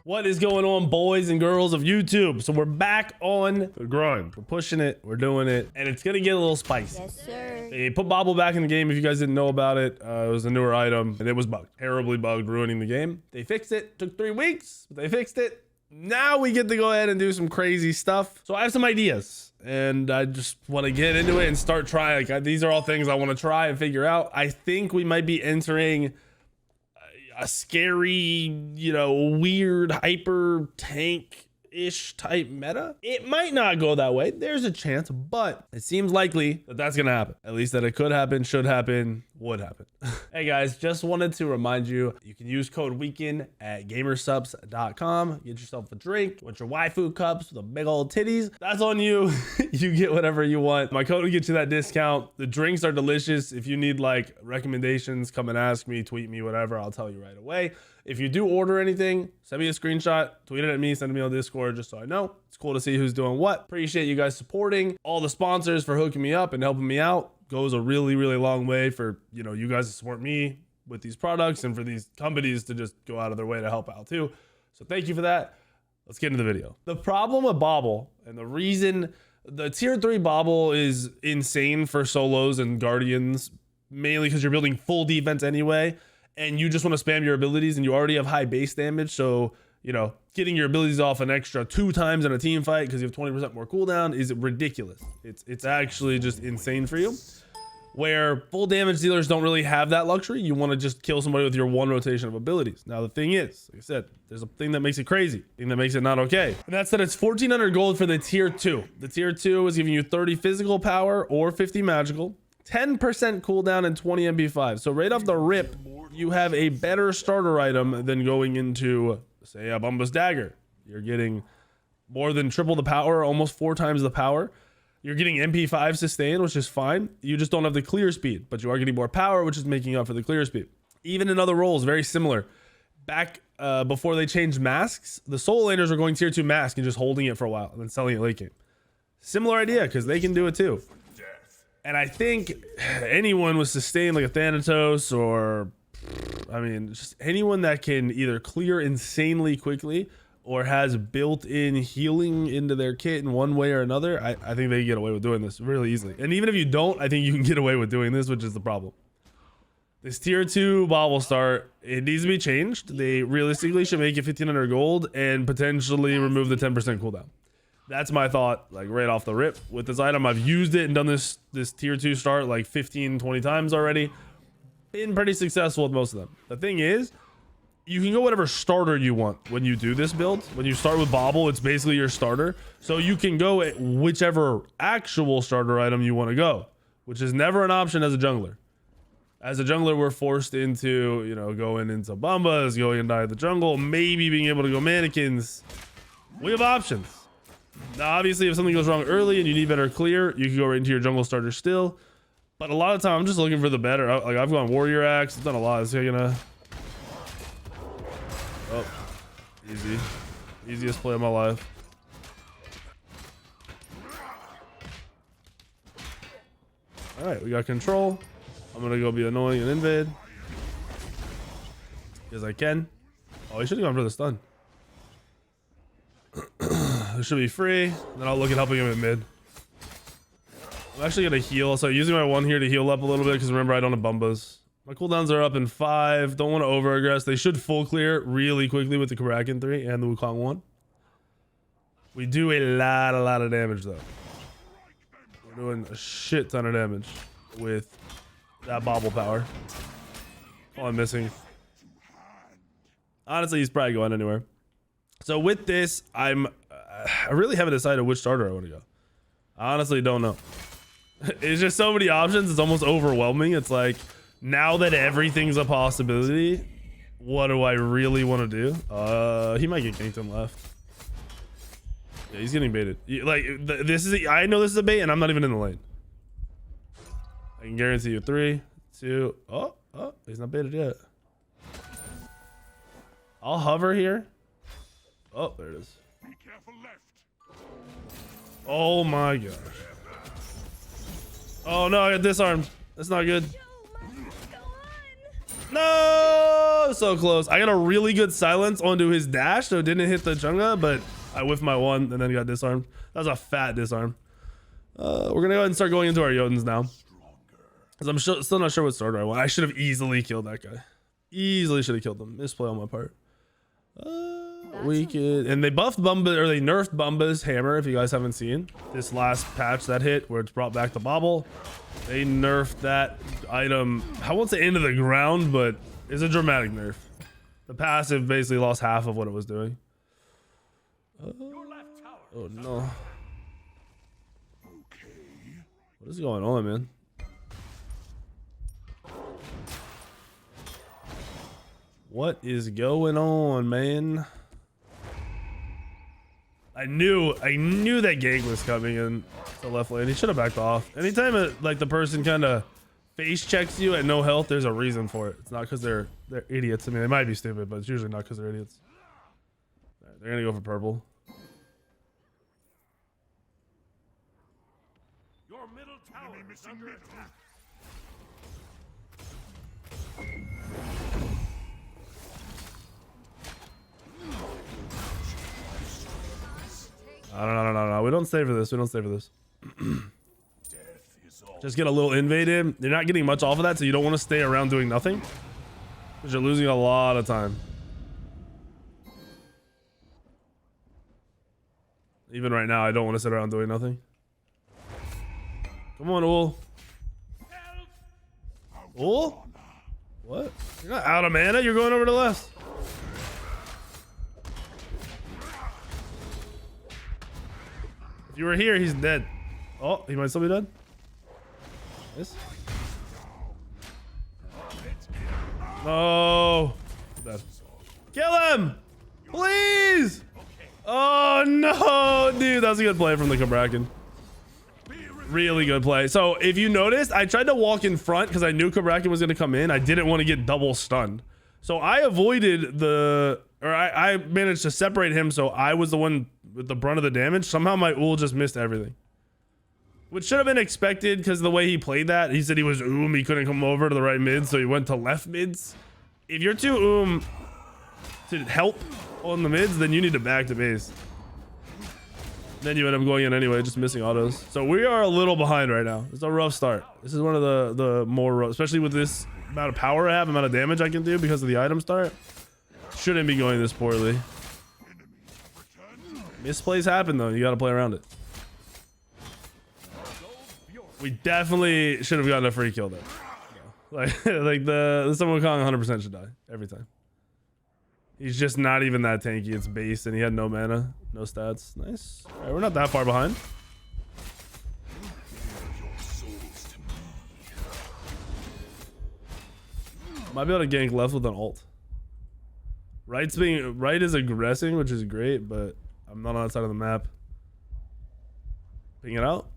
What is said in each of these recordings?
What is going on, boys and girls of YouTube? So we're back on the grind. We're pushing it, we're doing it, and it's gonna get a little spicy. Yes, sir. They put Bobble back in the game. If you guys didn't know about it, it was a newer item, and it was bugged, terribly bugged, ruining the game. They fixed it. Took 3 weeks, but they fixed it. Now we get to go ahead and do some crazy stuff. So I have some ideas, and I just want to get into it and start trying. Like, these are all things I want to try and figure out. I think we might be entering a scary, weird hyper tank-ish type meta. It might not go that way. There's a chance, but it seems likely that that's gonna happen. At least that it could happen, should happen, would happen. Hey guys, just wanted to remind you, you can use code WEEKEND at gamersupps.com. Get yourself a drink with your waifu cups with the big old titties. That's on you. You get whatever you want. My code will get you that discount. The drinks are delicious. If you need like recommendations, come and ask me, tweet me, whatever. I'll tell you right away. If you do order anything, send me a screenshot, tweet it at me, send it me on Discord just so I know. It's cool to see who's doing what. Appreciate you guys supporting. All the sponsors for hooking me up and helping me out. Goes a really, really long way for, you guys to support me with these products and for these companies to just go out of their way to help out too. So thank you for that. Let's get into the video. The problem with Bobble, and the reason the tier 3 Bobble is insane for solos and guardians, mainly because you're building full defense anyway, and you just want to spam your abilities and you already have high base damage. So, getting your abilities off an extra 2 times in a team fight because you have 20% more cooldown is ridiculous. It's actually just insane for you. Where full damage dealers don't really have that luxury. You want to just kill somebody with your 1 rotation of abilities. Now the thing is, like I said, there's a thing that makes it crazy, thing that makes it not okay, and that's that it's 1400 gold for the tier 2. The tier 2 is giving you 30 physical power or 50 magical, 10% cooldown, and 20 MP5. So right off the rip, you have a better starter item than going into, say, a Bumba's Dagger. You're getting more than triple the power, almost 4 times the power. You're getting MP5 sustain, which is fine. You just don't have the clear speed, but you are getting more power, which is making up for the clear speed. Even in other roles, very similar. Back before they changed masks, the soul laners are going tier 2 mask and just holding it for a while and then selling it late game. Similar idea, because they can do it too. And I think anyone with sustain like a Thanatos or, just anyone that can either clear insanely quickly or has built-in healing into their kit in one way or another, I think they get away with doing this really easily. And even if you don't, I think you can get away with doing this, which is the problem. This tier 2 Bobble start, it needs to be changed. They realistically should make it 1500 gold and potentially remove the 10% cooldown. That's my thought, like right off the rip. With this item, I've used it and done this tier 2 start like 15, 20 times already. Been pretty successful with most of them. The thing is, you can go whatever starter you want when you do this build. When you start with Bobble, it's basically your starter. So you can go at whichever actual starter item you want to go, which is never an option as a jungler. As a jungler, we're forced into, going into Bombas, going and die the jungle, maybe being able to go mannequins. We have options. Now, obviously, if something goes wrong early and you need better clear, you can go right into your jungle starter still. But a lot of time, I'm just looking for the better. Like, I've gone Warrior Axe. I've done a lot. It's gonna... Oh, easy. Easiest play of my life. All right, we got control. I'm gonna go be annoying and invade because I can. Oh, he should have gone for the stun. It should be free. Then I'll look at helping him in mid. I'm actually gonna heal. So using my 1 here to heal up a little bit because remember I don't have Bumbas. My cooldowns are up in 5. Don't want to over aggress. They should full clear really quickly with the Kraken 3 and the Wukong 1. We do a lot of damage though. We're doing a shit ton of damage with that Bobble power. Oh, I'm missing. Honestly, he's probably going anywhere. So with this, I really haven't decided which starter I want to go. I honestly don't know. It's just so many options. It's almost overwhelming. It's like, now that everything's a possibility, what do I really want to do? He might get ganked and left. Yeah, he's getting baited. I know this is a bait, and I'm not even in the lane. I can guarantee you 3, 2. Oh, he's not baited yet. I'll hover here. Oh, there it is. Be careful left. Oh my gosh. Oh no, I got disarmed. That's not good. No, Oh, so close. I got a really good silence onto his dash, so it didn't hit the Chunga, but I whiffed my one and then got disarmed. That was a fat disarm. We're gonna go ahead and start going into our Jotuns now. Because I'm still not sure what starter I want. I should have easily killed that guy. Easily should have killed him. Misplay on my part. We could, and they buffed Bumba, or they nerfed Bumba's hammer. If you guys haven't seen this last patch that hit, where it's brought back the bobble, they nerfed that item. I won't say into the ground, but it's a dramatic nerf. The passive basically lost half of what it was doing. Oh no! What is going on, man? What is going on, man? I knew that gank was coming in the left lane. He should have backed off. Anytime like the person kind of face checks you at no health, there's a reason for it. It's not because they're idiots. I mean, they might be stupid, but it's usually not because they're idiots. Right, they're gonna go for purple. Your middle tower is under attack. No. We don't stay for this. We don't stay for this. Just get a little invaded. You're not getting much off of that, so you don't want to stay around doing nothing. Because you're losing a lot of time. Even right now, I don't want to sit around doing nothing. Come on, Ul. Ul? What? You're not out of mana. You're going over to the left. If you were here, he's dead. Oh, he might still be dead. Yes. No. Dead. Kill him! Please! Oh no, dude, that was a good play from the Cabrakan. Really good play. So if you noticed, I tried to walk in front because I knew Cabrakan was going to come in. I didn't want to get double stunned. So I avoided I managed to separate him, so I was the one with the brunt of the damage. Somehow my Ul just missed everything. Which should have been expected because the way he played that, he said he was he couldn't come over to the right mid, so he went to left mids. If you're too to help on the mids, then you need to back to base. Then you end up going in anyway, just missing autos. So we are a little behind right now. It's a rough start. This is one of the more rough, especially with this amount of power I have, amount of damage I can do because of the item start. Shouldn't be going this poorly. Misplays happen though. You got to play around it. We definitely should have gotten a free kill there. Like the Sun Wukong 100% should die every time. He's just not even that tanky. It's base and he had no mana, no stats. Nice. All right, we're not that far behind. Might be able to gank left with an ult. Right is aggressing, which is great, but I'm not on that side of the map. Ping it out.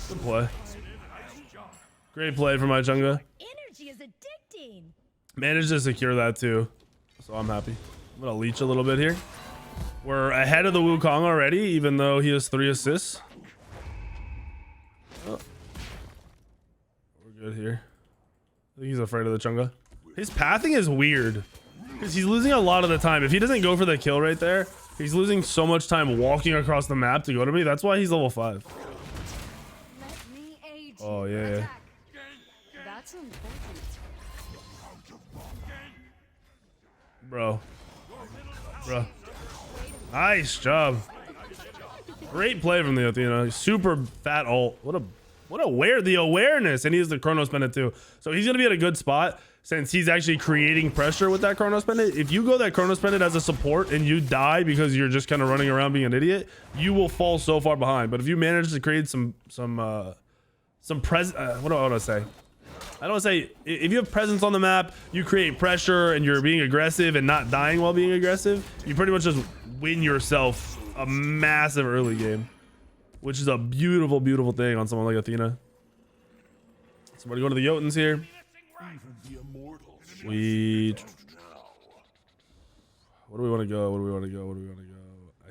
Good play. Great play from my Chunga. Energy is addicting. Managed to secure that too, so I'm happy. I'm gonna leech a little bit here. We're ahead of the Wukong already, even though he has 3 assists. Oh. We're good here. I think he's afraid of the Chunga. His pathing is weird because he's losing a lot of the time. If he doesn't go for the kill right there, he's losing so much time walking across the map to go to me. That's why he's level 5. Oh yeah. That's important. Bro. Nice job. Great play from the Athena. Super fat ult. The awareness, and he has the Chronos Pendant too. So he's gonna be at a good spot since he's actually creating pressure with that Chronos Pendant. If you go that Chronos Pendant as a support and you die because you're just kind of running around being an idiot, you will fall so far behind. But if you manage to create some what do I want to say? I don't want to say, if you have presence on the map, you create pressure and you're being aggressive and not dying while being aggressive, you pretty much just win yourself a massive early game, which is a beautiful, beautiful thing on someone like Athena. Somebody go to the Jotuns here. Where do we want to go? I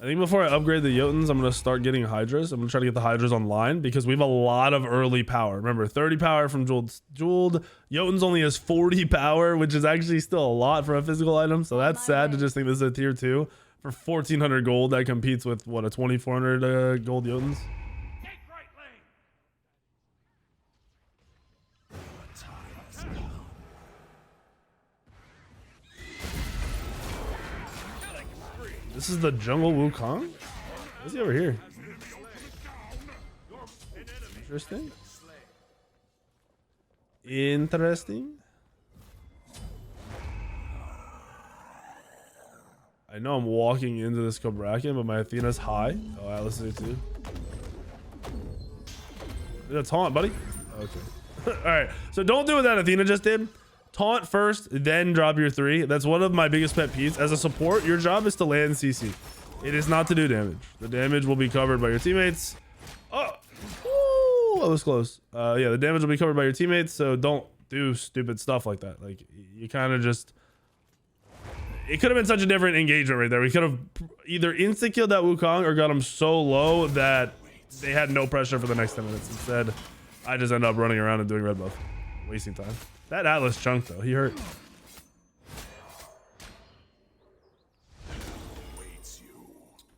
think before I upgrade the Jotuns, I'm going to start getting Hydras. I'm going to try to get the Hydras online because we have a lot of early power. Remember, 30 power from Jeweled. Jotuns only has 40 power, which is actually still a lot for a physical item. So that's sad to just think this is a tier 2 for 1,400 gold. That competes with, what, a 2,400 gold Jotuns? Take right lane. This is the jungle Wukong? What's he over here? Interesting. Interesting. I know I'm walking into this Cabrakan, but my Athena's high. Oh, Atlas is too. That's taunt, buddy. Okay. All right. So don't do what that Athena just did. Taunt first, then drop your 3. That's one of my biggest pet peeves. As a support, your job is to land CC. It is not to do damage. The damage will be covered by your teammates. Oh, ooh, that was close. Yeah, the damage will be covered by your teammates, so don't do stupid stuff like that. Like, you kind of just... It could have been such a different engagement right there. We could have either insta-killed that Wukong or got him so low that they had no pressure for the next 10 minutes. Instead, I just end up running around and doing red buff. Wasting time. That Atlas chunk, though, he hurt.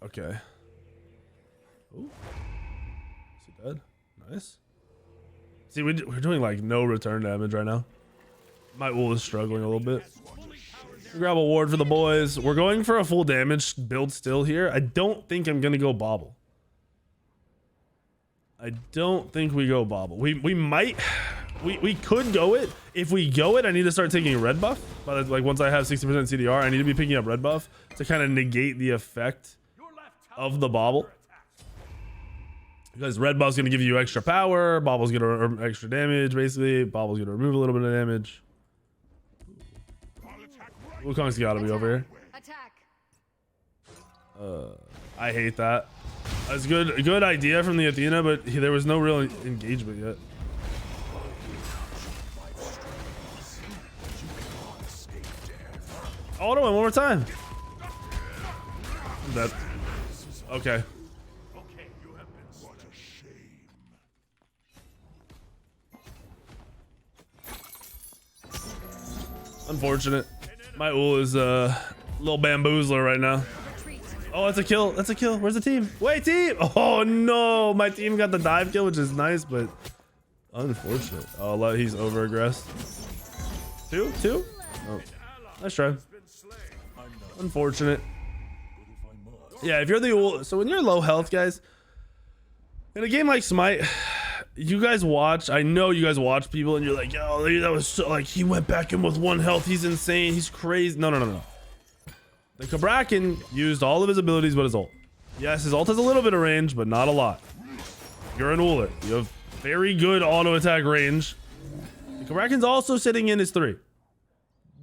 Okay. Ooh. Is he dead? Nice. See, we're doing like no return damage right now. My ul is struggling a little bit. Grab a ward for the boys. We're going for a full damage build still here. I don't think I'm gonna go bobble. I don't think we go bobble. We might. We could go it. If we go it, I need to start taking red buff. But like once I have 60% CDR, I need to be picking up red buff to kind of negate the effect of the bobble. Because red buff's gonna give you extra power, bobble's gonna extra damage. Basically, bobble's gonna remove a little bit of damage. Wukong's gotta be over here. Attack. I hate that. That's good idea from the Athena, but there was no real engagement yet. Auto him one more time. I'm dead. Okay. Unfortunate. My ul is a little bamboozler right now. Oh, that's a kill. That's a kill. Where's the team? Wait, team. Oh no, my team got the dive kill, which is nice, but unfortunate. Oh, he's over aggressed. Two. Oh, nice try. Unfortunate. Yeah, if you're the ul, so when you're low health, guys, in a game like Smite, you guys watch. I know you guys watch people, and you're like, "Yo, that was so, like he went back in with 1 health. He's insane. He's crazy." No. The Cabrakan used all of his abilities but his ult. Yes, his ult has a little bit of range, but not a lot. You're an uler. You have very good auto attack range. The Cabrakan's also sitting in his 3.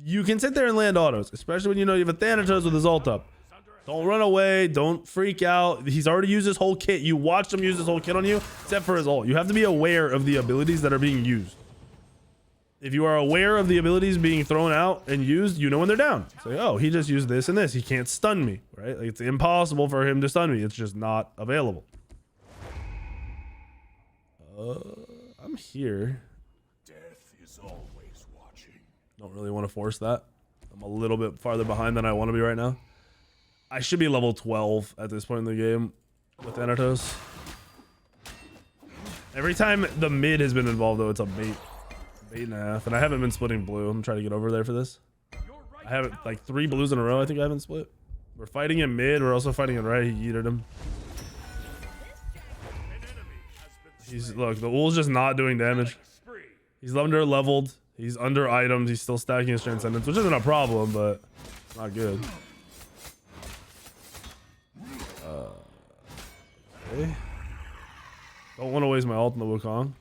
You can sit there and land autos, especially when you know you have a Thanatos with his ult up. Don't run away. Don't freak out. He's already used his whole kit. You watched him use his whole kit on you, except for his ult. You have to be aware of the abilities that are being used. If you are aware of the abilities being thrown out and used, you know when they're down. Say, oh, he just used this and this. He can't stun me, right? Like, it's impossible for him to stun me. It's just not available. I'm here. Death is always watching. Don't really want to force that. I'm a little bit farther behind than I want to be right now. I should be level 12 at this point in the game with Thanatos. Every time the mid has been involved, though, it's a bait. 8.5, and I haven't been splitting blue. I'm trying to get over there for this. I haven't, like 3 blues in a row. I think I haven't split. We're fighting in mid. We're also fighting in right. He yeeted him. Look, the ul's just not doing damage. He's under leveled. He's under items. He's still stacking his transcendence, which isn't a problem, but not good. Okay. Don't want to waste my ult in the Wukong.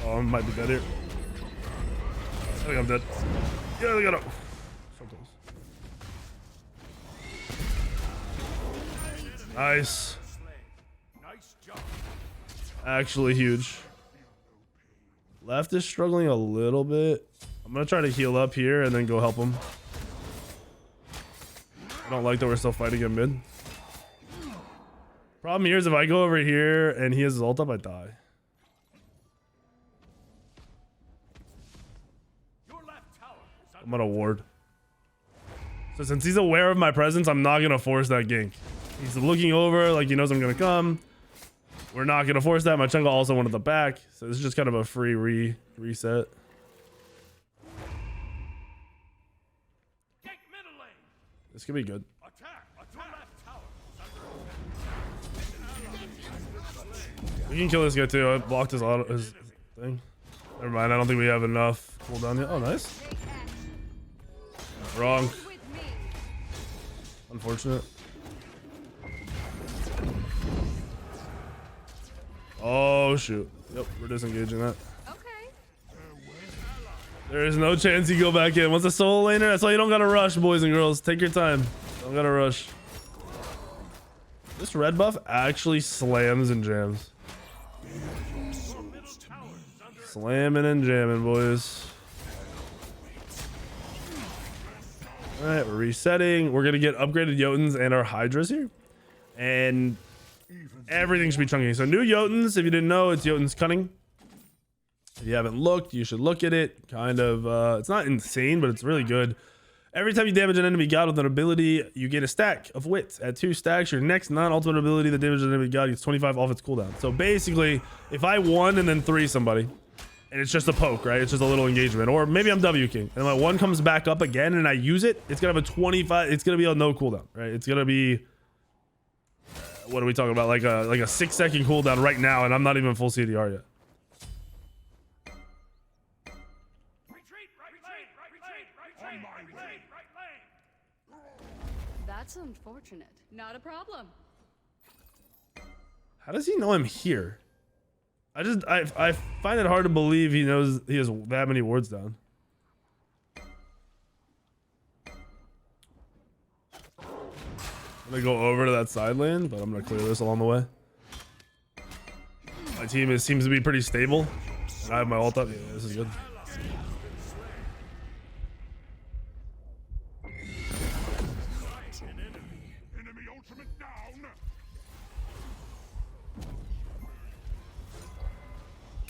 Oh, I might be dead here. I think I'm dead. Yeah, they got him. So close. Nice. Actually huge. Left is struggling a little bit. I'm gonna try to heal up here and then go help him. I don't like that we're still fighting in mid. Problem here is if I go over here and he has his ult up, I die. I'm gonna ward. So since he's aware of my presence, I'm not gonna force that gank. He's looking over like he knows I'm gonna come. We're not gonna force that. My Chunga also went at the back, so this is just kind of a free reset. This could be good. We can kill this guy too. I blocked his auto, his thing. Never mind. I don't think we have enough cooldown yet. Oh, nice. Wrong. Unfortunate. Oh shoot. Yep, we're disengaging that. Okay. There is no chance you go back in. Once a solo laner, that's why you don't gotta rush, boys and girls. Take your time. Don't gotta rush. This red buff actually slams and jams. Slamming and jamming, boys. Alright, we're resetting. We're gonna get upgraded Jotuns and our Hydras here. And everything should be chunky. So new Jotuns, if you didn't know, it's Jotun's Cunning. If you haven't looked, you should look at it. Kind of, it's not insane, but it's really good. Every time you damage an enemy god with an ability, you get a stack of wits. At 2 stacks, your next non-ultimate ability that damages an enemy god gets 25 off its cooldown. So basically, if I 1 and then 3 somebody, and it's just a poke, right? It's just a little engagement. Or maybe I'm W King, and my 1 comes back up again and I use it, it's gonna have a 25, it's gonna be a no cooldown, right? It's gonna be, what are we talking about? Like a 6-second cooldown right now, and I'm not even full CDR yet. That's unfortunate. Not a problem. How does he know I'm here? I find it hard to believe he knows he has that many wards down. I'm gonna go over to that side lane, but I'm gonna clear this along the way. My team seems to be pretty stable. And I have my ult up. Yeah, this is good.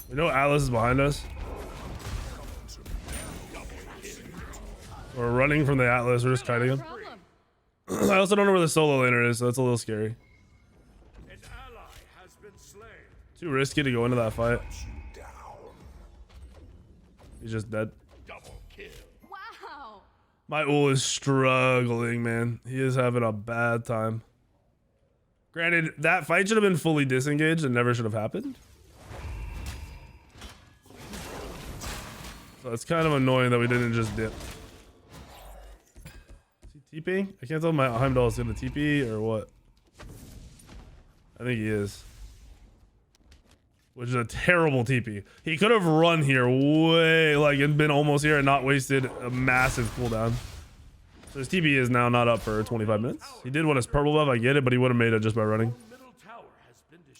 We know Atlas is behind us. We're running from the Atlas. We're just kiting him. I also don't know where the solo laner is, so that's a little scary. Too risky to go into that fight. He's just dead. Wow. My Ul is struggling, man. He is having a bad time. Granted, that fight should have been fully disengaged and never should have happened. So it's kind of annoying that we didn't just dip. Is he TPing? I can't tell if my Heimdall is going to TP or what. I think he is. Which is a terrible TP. He could have run here way, like, and been almost here and not wasted a massive cooldown. So his TP is now not up for 25 minutes. He did want his purple buff, I get it, but he would have made it just by running.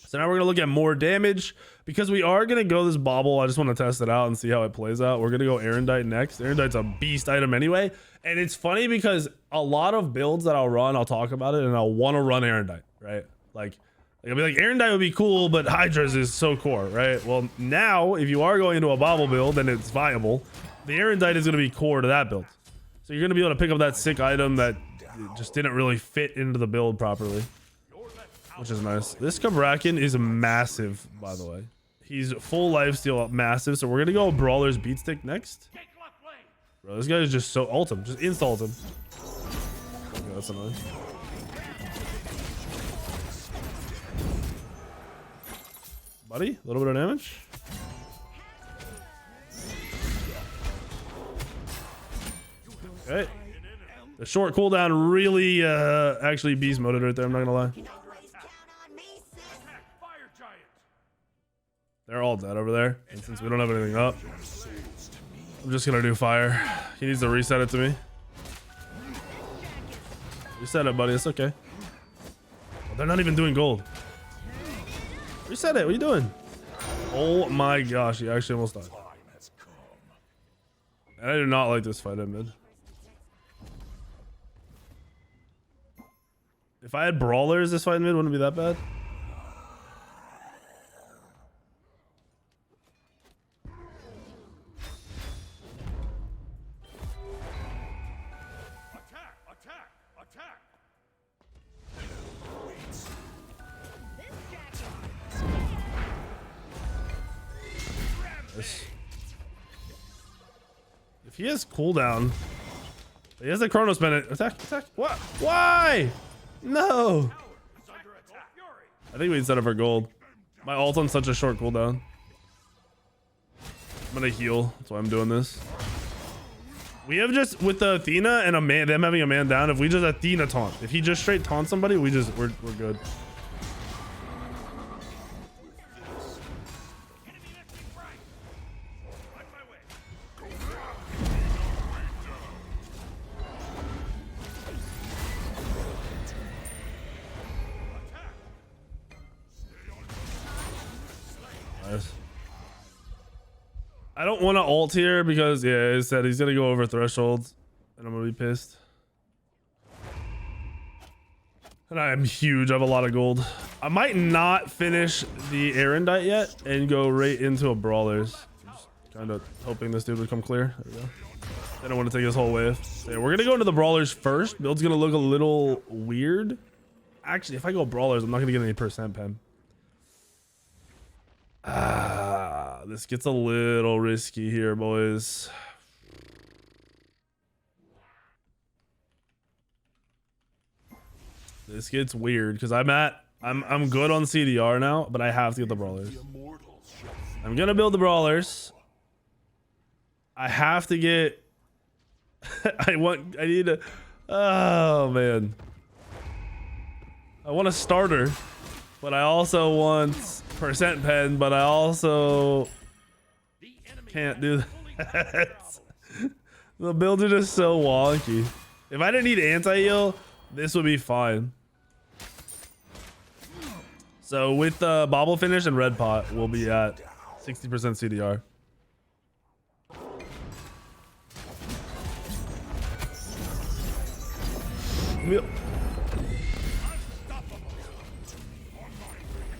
So now we're gonna look at more damage because we are gonna go this bobble. I just want to test it out and see how it plays out. We're gonna go Erendite next. Erendite's a beast item anyway, and it's funny because a lot of builds that I'll run, I'll talk about it, and I'll want to run Erendite, right? Like I'll be like, Erendite would be cool, but Hydras is so core, right? Well, now if you are going into a bobble build and it's viable, the Erendite is gonna be core to that build. So you're gonna be able to pick up that sick item that just didn't really fit into the build properly. Which is nice. This Kabrakan is massive, by the way. He's full lifesteal, massive. So we're gonna go Brawler's Beat Stick next. Bro, this guy is just so ult him. Just install him. Yeah, that's annoying. Buddy, a little bit of damage. Okay. The short cooldown really actually beast moded right there, I'm not gonna lie. They're all dead over there, and since we don't have anything up, I'm just gonna do fire. He needs to reset it to me. Reset it, buddy. It's okay. Oh, they're not even doing gold. Reset it. What are you doing? Oh my gosh, he actually almost died. And I do not like this fight in mid. If I had brawlers, this fight in mid wouldn't be that bad. Attack! Attack! Attack! If he has cooldown, he has the Chronos Bennett. Attack, attack. What? Why? No. It's under attack. Fury! I think we set up our gold. My ult on such a short cooldown. I'm gonna heal. That's why I'm doing this. We have just with the Athena and a man, them having a man down. If we just Athena taunt, if he just straight taunt somebody, we're good. Enemy lifting right! On my way! Nice. I don't want to ult here because yeah, it said he's gonna go over thresholds, and I'm gonna be pissed. And I am huge. I have a lot of gold. I might not finish the Erendite yet and go right into a brawlers. Just kind of hoping this dude would come clear. There we go. I don't want to take this whole wave. So yeah, we're gonna go into the brawlers first. Build's gonna look a little weird. Actually, if I go brawlers, I'm not gonna get any percent pen. This gets a little risky here, boys. This gets weird because I'm good on CDR now, but I have to get the brawlers. I'm gonna build the brawlers. I have to get. I need a. Oh man. I want a starter, but I also want percent pen, but I also can't do that. The builds are just so wonky. If I didn't need anti-heal, this would be fine. So with the bobble finish and red pot, we'll be at 60% CDR.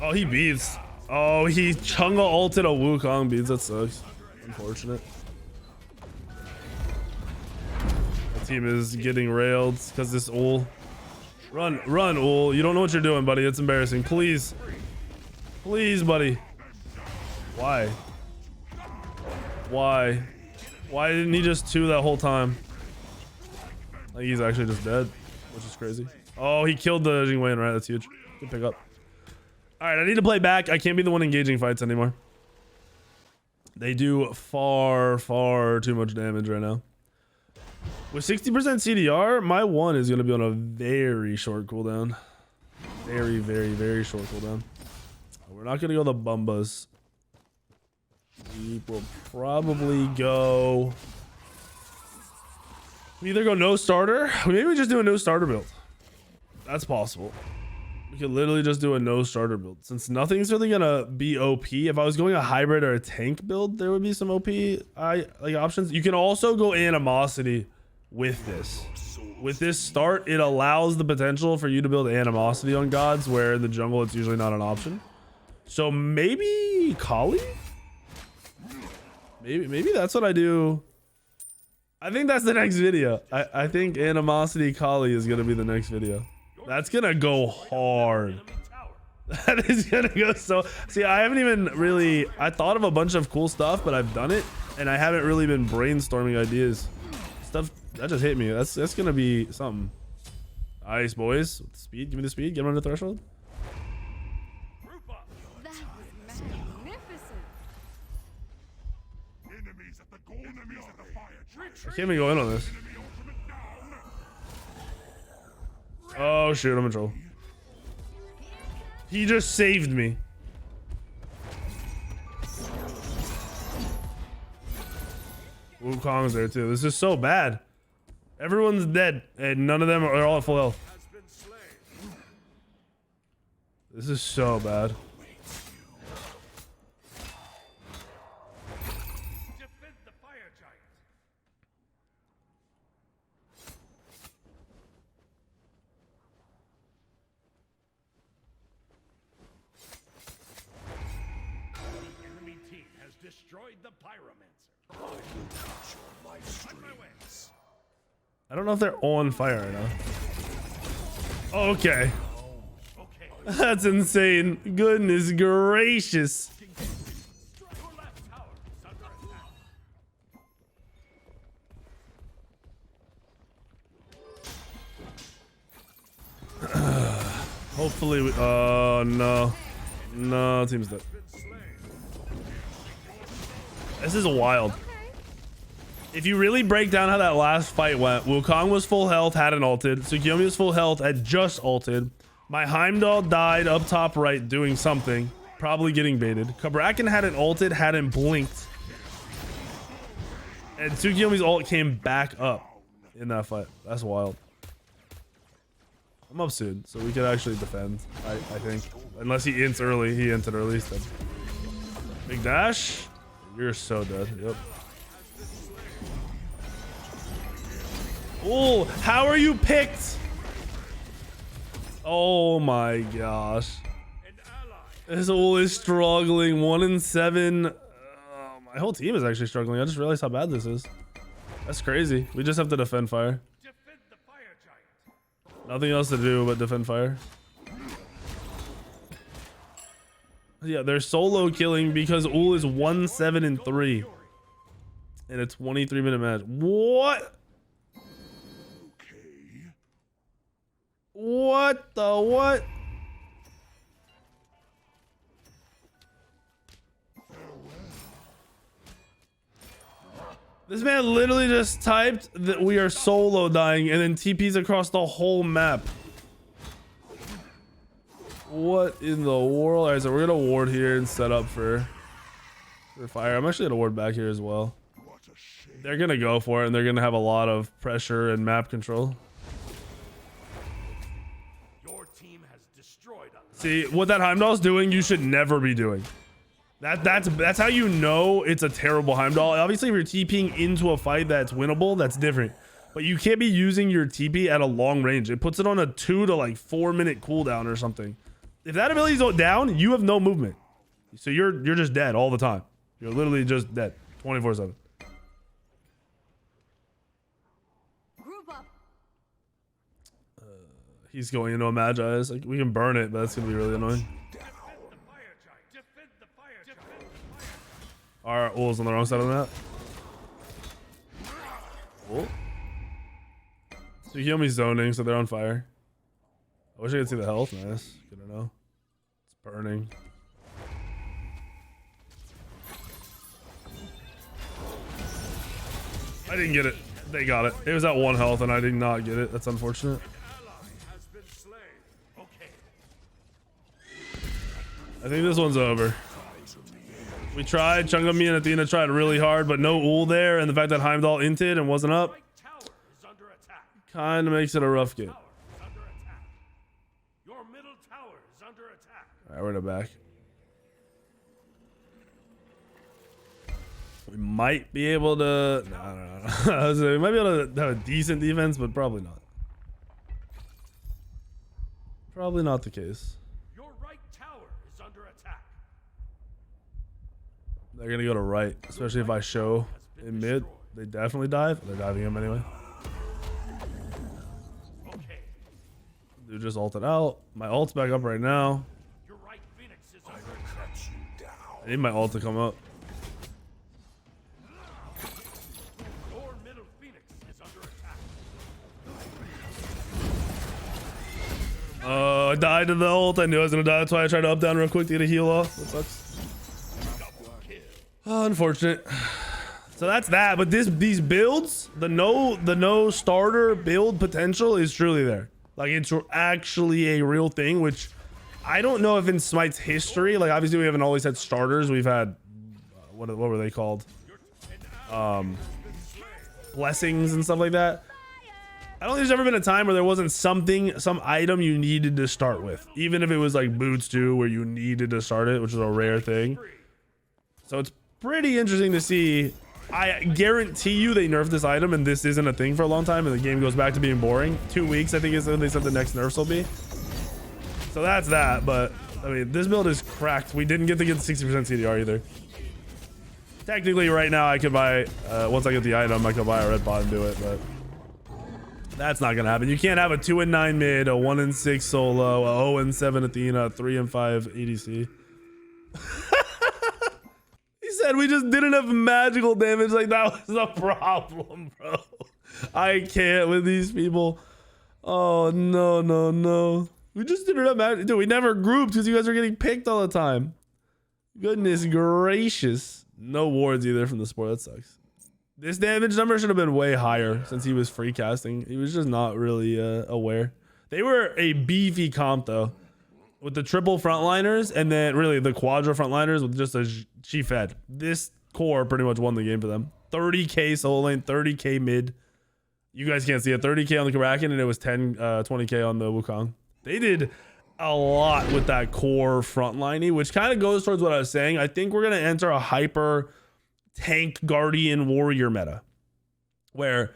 Oh, he beats. Oh, he Chunga ulted a Wukong beats. That sucks. Unfortunate. The team is getting railed because this ul. Run, run, ul. You don't know what you're doing, buddy. It's embarrassing. Please. Please, buddy. Why? Why? Why didn't he just 2 that whole time? I think he's actually just dead, which is crazy. Oh, he killed the Jing Wei, right? That's huge. Good pick up. All right, I need to play back. I can't be the one engaging fights anymore. They do far, far too much damage right now. With 60% CDR, my 1 is going to be on a very short cooldown. Very, very, very short cooldown. We're not going to go the Bumbas. We will probably go... We either go no starter. Maybe we just do a no starter build. That's possible. We could literally just do a no starter build. Since nothing's really gonna be OP. If I was going a hybrid or a tank build, there would be some OP like options. You can also go animosity with this. With this start, it allows the potential for you to build animosity on gods, where in the jungle it's usually not an option. So maybe Kali? Maybe that's what I do. I think that's the next video. I think animosity Kali is gonna be the next video. That's gonna go hard. That is gonna go so. See, I haven't even really. I thought of a bunch of cool stuff, but I've done it, and I haven't really been brainstorming ideas. Stuff that just hit me. That's gonna be something. Nice, boys. With the speed, give me the speed. Get him under the threshold. That was magnificent. Enemies at the golden enemies at the fire tree. I can't even go in on this. Oh shoot, I'm in trouble. He just saved me. Wukong's there too. This is so bad. Everyone's dead and none of them are all at full health. This is so bad. Defend the fire giant. destroyed the pyromancer. On my way. I don't know if they're on fire right now. Okay. Okay. That's insane. Goodness gracious. Your left tower is under attack. Hopefully we, oh no. No, team's dead. This is wild. If you really break down how that last fight went, Wukong was full health, hadn't ulted. Tsukiyomi was full health, had just ulted. My Heimdall died up top right doing something, probably getting baited. Kabrakan hadn't ulted, hadn't blinked. And Tsukiyomi's ult came back up in that fight. That's wild. I'm up soon, so we could actually defend, I think. Unless he ints early. He inted early instead. Big dash. You're so dead. Yep. Oh, how are you picked? Oh my gosh. This ult is struggling. 1-7. My whole team is actually struggling. I just realized how bad this is. That's crazy. We just have to defend fire. Defend the fire giant. Nothing else to do but defend fire. Yeah, they're solo killing because Ul is 1-7-3 in a 23-minute match. What? What the what? This man literally just typed that we are solo dying and then TPs across the whole map. What in the world? All right, so we're gonna ward here and set up for fire. I'm actually gonna ward back here as well. They're gonna go for it and they're gonna have a lot of pressure and map control. Your team has destroyed us. See what that Heimdall's doing, you should never be doing. That's how you know it's a terrible Heimdall. Obviously, if you're TPing into a fight that's winnable, that's different. But you can't be using your TP at a long range. It puts it on a 2 to like 4 minute cooldown or something. If that ability's down, you have no movement. So you're just dead all the time. You're literally just dead 24/7. Group up. He's going into a Magi. Like, we can burn it, but that's gonna be really annoying. Our Ul's on the wrong side of the map. Cool. Tsukiyomi's zoning, so they're on fire. I wish I could see the health. Nice. Good to know. It's burning. I didn't get it. They got it. It was at 1 health, and I did not get it. That's unfortunate. I think this one's over. We tried. Chungami and Athena tried really hard, but no Ul there, and the fact that Heimdall inted and wasn't up kind of makes it a rough game. Your middle tower is under attack. All right, we're in the back. We might be able to. No. We might be able to have a decent defense, but probably not. Probably not the case. Your right tower is under attack. They're gonna go to right, especially if I show in mid. They definitely dive. They're diving him anyway. Okay. Dude just ulted out. My ult's back up right now. Your right Phoenix is under attack. I need my ult to come up. Your middle Phoenix is under attack. I died to the ult. I knew I was gonna die. That's why I tried to up down real quick to get a heal off. That sucks. Oh, unfortunate. So that's that. But these builds, the no starter build potential is truly there. Like, it's actually a real thing, which I don't know if in Smite's history, like, obviously we haven't always had starters. We've had what were they called? Blessings and stuff like that. I don't think there's ever been a time where there wasn't some item you needed to start with, even if it was like boots too, where you needed to start it, which is a rare thing. So it's pretty interesting to see. I guarantee you they nerfed this item and this isn't a thing for a long time and the game goes back to being boring. 2 weeks, I think is when they said the next nerfs will be. So that's that. But I mean, this build is cracked. We didn't get to get 60% CDR either. Technically, right now, I could buy, once I get the item, I could buy a red bot and do it, but that's not gonna happen. You can't have a 2-9 mid, a 1-6 solo, a 0-7 Athena, a 3-5 ADC. He said we just didn't have magical damage. Like, that was the problem, bro. I can't with these people. Oh, no, no, no. We just didn't have magic. Dude, we never grouped because you guys are getting picked all the time. Goodness gracious. No wards either from the sport. That sucks. This damage number should have been way higher since he was free casting. He was just not really aware. They were a beefy comp though, with the triple frontliners and then really the quadra frontliners with just a Chi Fed. This core pretty much won the game for them. 30k solo lane, 30k mid. You guys can't see it. 30k on the Kraken and it was 20k on the Wukong. They did a lot with that core frontliney, which kind of goes towards what I was saying. I think we're gonna enter a hyper tank guardian warrior meta where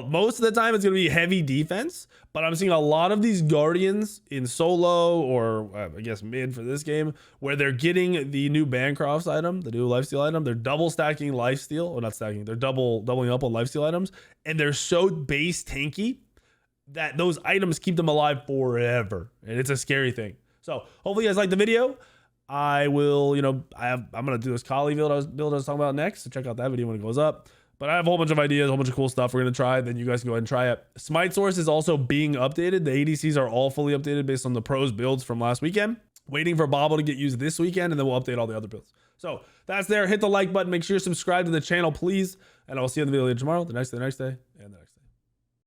most of the time it's going to be heavy defense, but I'm seeing a lot of these guardians in solo or I guess mid for this game where they're getting the new Bancroft's item, the new lifesteal item. They're double stacking lifesteal, or not stacking, they're doubling up on lifesteal items, and they're so base tanky that those items keep them alive forever, and it's a scary thing. So hopefully you guys like the video. I will, I'm gonna do this Kali build I was talking about next, so check out that video when it goes up. But I have a whole bunch of ideas, a whole bunch of cool stuff we're gonna try. Then you guys can go ahead and try it. Smite Source is also being updated. The ADCs are all fully updated based on the pros builds from last weekend. Waiting for Bobble to get used this weekend, and then we'll update all the other builds. So that's there. Hit the like button. Make sure you're subscribed to the channel, please. And I'll see you in the video tomorrow, the next day, and the next day.